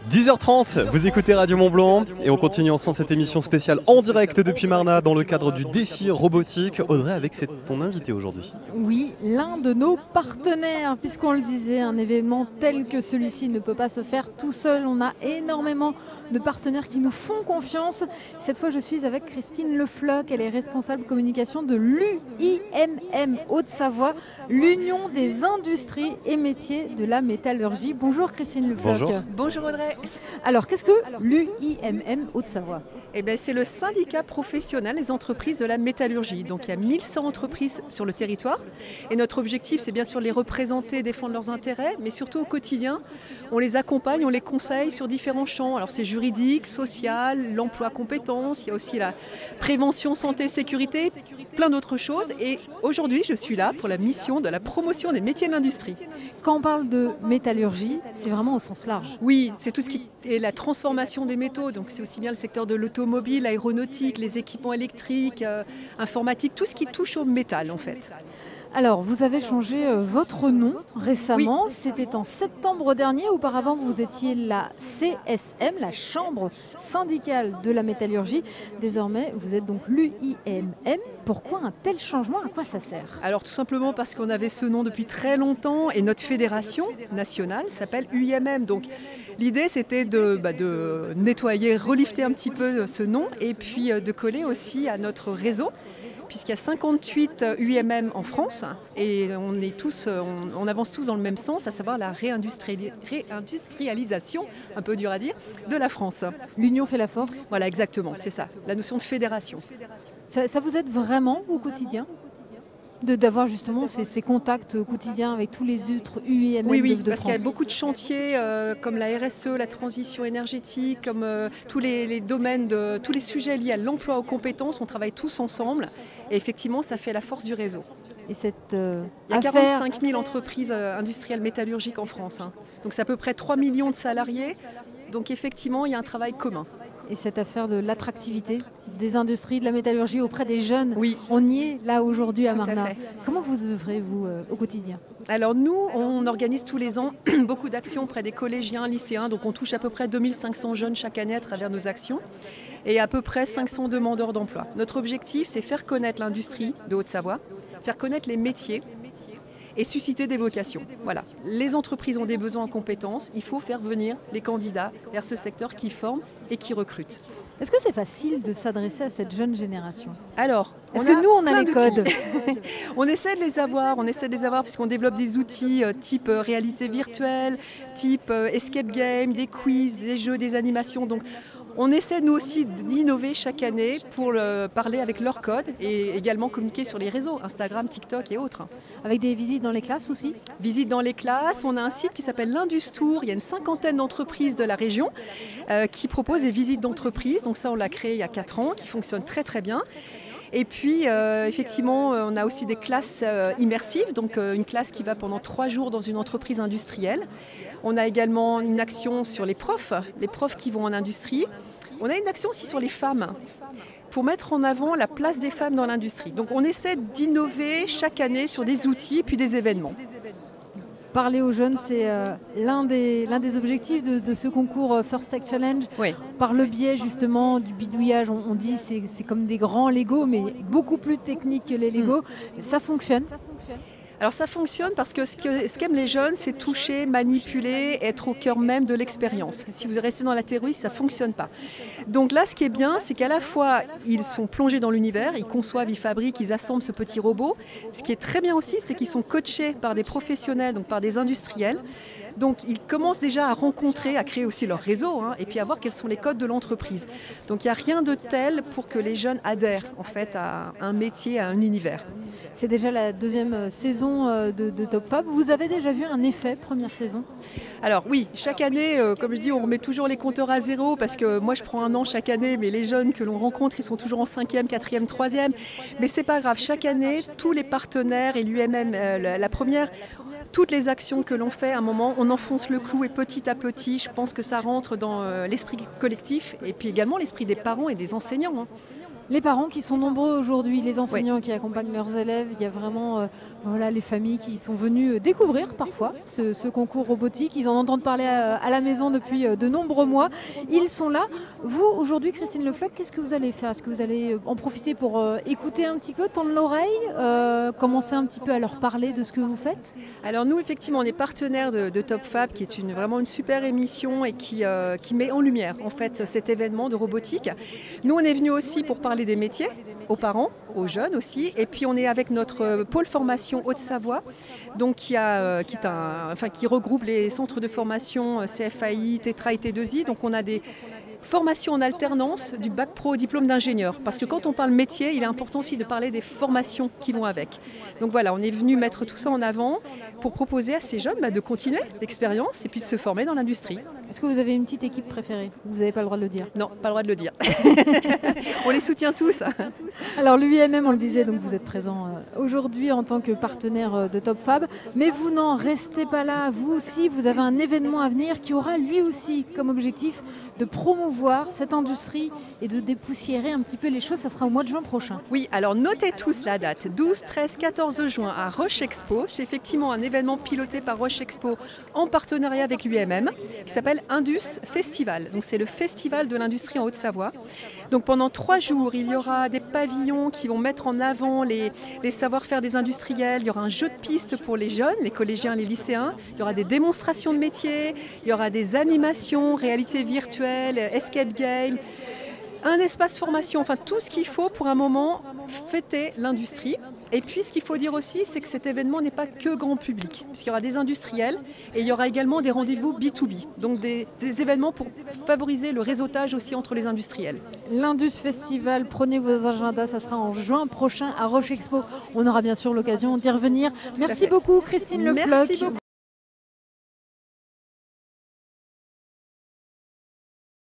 10h30, vous écoutez Radio Mont-Blanc et on continue ensemble cette émission spéciale en direct depuis Marna dans le cadre du défi robotique. Audrey, avec ton invité aujourd'hui. Oui, l'un de nos partenaires, puisqu'on le disait, un événement tel que celui-ci ne peut pas se faire tout seul. On a énormément de partenaires qui nous font confiance. Cette fois, je suis avec Christine Lefloc, elle est responsable communication de l'UIMM Haute-Savoie, l'Union des industries et métiers de la métallurgie. Bonjour Christine Lefloc. Bonjour. Bonjour Audrey. Alors, qu'est-ce que l'UIMM Haute-Savoie ? C'est le syndicat professionnel des entreprises de la métallurgie. Donc il y a 1100 entreprises sur le territoire. Et notre objectif, c'est bien sûr de les représenter, défendre leurs intérêts, mais surtout au quotidien, on les accompagne, on les conseille sur différents champs. Alors c'est juridique, social, l'emploi compétences, il y a aussi la prévention, santé, sécurité, plein d'autres choses. Et aujourd'hui, je suis là pour la mission de la promotion des métiers de l'industrie. Quand on parle de métallurgie, c'est vraiment au sens large. Oui, c'est tout ce qui est la transformation des métaux. Donc c'est aussi bien le secteur de l'automobile, l'aéronautique, les équipements électriques, informatiques, tout ce qui touche au métal en fait. Alors, vous avez changé votre nom récemment, oui. C'était en septembre dernier. Auparavant, vous étiez la CSM, la Chambre syndicale de la métallurgie. Désormais, vous êtes donc l'UIMM. Pourquoi un tel changement ? À quoi ça sert ? Alors, tout simplement parce qu'on avait ce nom depuis très longtemps et notre fédération nationale s'appelle UIMM. Donc, l'idée, c'était de nettoyer, relifter un petit peu ce nom et puis de coller aussi à notre réseau. Puisqu'il y a 58 UIMM en France et on avance tous dans le même sens, à savoir la réindustrialisation, un peu dur à dire, de la France. L'union fait la force ? Voilà, exactement, c'est ça, la notion de fédération. Ça vous aide vraiment au quotidien ? D'avoir justement ces contacts quotidiens avec tous les autres UIMM oui, de France. Parce qu'il y a beaucoup de chantiers comme la RSE, la transition énergétique, comme tous les domaines, tous les sujets liés à l'emploi aux compétences, on travaille tous ensemble et effectivement ça fait la force du réseau. Et il y a 45 000 entreprises industrielles métallurgiques en France, hein. Donc c'est à peu près 3 millions de salariés, donc effectivement il y a un travail commun. Et cette affaire de l'attractivité des industries, de la métallurgie auprès des jeunes, oui. On y est là aujourd'hui à Marna. Comment vous œuvrez, vous, au quotidien ? Alors nous, on organise tous les ans beaucoup d'actions auprès des collégiens, lycéens. Donc on touche à peu près 2500 jeunes chaque année à travers nos actions et à peu près 500 demandeurs d'emploi. Notre objectif, c'est faire connaître l'industrie de Haute-Savoie, faire connaître les métiers et susciter des vocations. Voilà. Les entreprises ont des besoins en compétences, il faut faire venir les candidats vers ce secteur qui forme et qui recrute. Est-ce que c'est facile de s'adresser à cette jeune génération ? Alors, est-ce que nous, on a les codes ? On essaie de les avoir puisqu'on développe des outils type réalité virtuelle, type escape game, des quiz, des jeux, des animations. Donc, on essaie nous aussi d'innover chaque année pour parler avec leurs codes et également communiquer sur les réseaux, Instagram, TikTok et autres. Avec des visites dans les classes aussi ? Visites dans les classes, on a un site qui s'appelle l'Industour, il y a une 50aine d'entreprises de la région qui proposent des visites d'entreprises, donc ça on l'a créé il y a 4 ans, qui fonctionne très très bien. Et puis effectivement on a aussi des classes immersives, donc une classe qui va pendant 3 jours dans une entreprise industrielle. On a également une action sur les profs qui vont en industrie. On a une action aussi sur les femmes pour mettre en avant la place des femmes dans l'industrie. Donc on essaie d'innover chaque année sur des outils puis des événements. Parler aux jeunes, c'est l'un des objectifs de ce concours First Tech Challenge. Oui. Par le biais justement du bidouillage, on dit c'est comme des grands Lego, mais beaucoup plus techniques que les Lego. Ça fonctionne. Alors ça fonctionne parce que ce qu'aiment les jeunes, c'est toucher, manipuler, être au cœur même de l'expérience. Si vous restez dans la théorie, ça ne fonctionne pas. Donc là, ce qui est bien, c'est qu'à la fois, ils sont plongés dans l'univers, ils conçoivent, ils fabriquent, ils assemblent ce petit robot. Ce qui est très bien aussi, c'est qu'ils sont coachés par des professionnels, donc par des industriels. Donc ils commencent déjà à rencontrer, à créer aussi leur réseau et puis à voir quels sont les codes de l'entreprise. Donc il n'y a rien de tel pour que les jeunes adhèrent en fait à un métier, à un univers. C'est déjà la 2e saison de Top Fab. Vous avez déjà vu un effet première saison ? Alors oui, chaque année, comme je dis, on remet toujours les compteurs à zéro parce que moi je prends un an chaque année, mais les jeunes que l'on rencontre, ils sont toujours en 5e, 4e, 3e. Mais c'est pas grave, chaque année, tous les partenaires et l'UIMM, la première, toutes les actions que l'on fait, à un moment, on enfonce le clou et petit à petit, je pense que ça rentre dans l'esprit collectif et puis également l'esprit des parents et des enseignants. Les parents qui sont nombreux aujourd'hui, les enseignants qui accompagnent leurs élèves, il y a vraiment voilà, les familles qui sont venues découvrir parfois ce concours robotique. Ils en entendent parler à la maison depuis de nombreux mois. Ils sont là. Vous, aujourd'hui, Christine Le Floch, qu'est-ce que vous allez faire? Est-ce que vous allez en profiter pour écouter un petit peu, tendre l'oreille, commencer un petit peu à leur parler de ce que vous faites? Alors nous, effectivement, on est partenaire de Top Fab, qui est vraiment une super émission et qui met en lumière en fait cet événement de robotique. Nous, on est venus aussi pour parler des métiers, aux parents, aux jeunes aussi, et puis on est avec notre pôle formation Haute-Savoie, donc qui regroupe les centres de formation CFAI, Tetra et T2I, donc on a des formation en alternance du bac pro au diplôme d'ingénieur. Parce que quand on parle métier, il est important aussi de parler des formations qui vont avec. Donc voilà, on est venu mettre tout ça en avant pour proposer à ces jeunes de continuer l'expérience et puis de se former dans l'industrie. Est-ce que vous avez une petite équipe préférée? Vous n'avez pas le droit de le dire? Non, pas le droit de le dire. On les soutient tous. Alors l'UIMM, on le disait, donc vous êtes présent aujourd'hui en tant que partenaire de Top Fab, mais vous n'en restez pas là. Vous aussi, vous avez un événement à venir qui aura lui aussi comme objectif de promouvoir cette industrie et de dépoussiérer un petit peu les choses. Ça sera au mois de juin prochain. Oui, alors notez tous la date, 12, 13, 14 juin à Roche Expo. C'est effectivement un événement piloté par Roche Expo en partenariat avec l'UIMM qui s'appelle Indus Festival. Donc c'est le festival de l'industrie en Haute-Savoie. Donc pendant 3 jours, il y aura des pavillons qui vont mettre en avant les savoir-faire des industriels. Il y aura un jeu de piste pour les jeunes, les collégiens, les lycéens. Il y aura des démonstrations de métiers. Il y aura des animations, réalité virtuelle, escape game, un espace formation, enfin tout ce qu'il faut pour un moment fêter l'industrie. Et puis ce qu'il faut dire aussi, c'est que cet événement n'est pas que grand public, puisqu'il y aura des industriels et il y aura également des rendez-vous B2B, donc des événements pour favoriser le réseautage aussi entre les industriels. L'Indus Festival, prenez vos agendas, ça sera en juin prochain à Roche Expo. On aura bien sûr l'occasion d'y revenir. Merci beaucoup Christine Le Floch.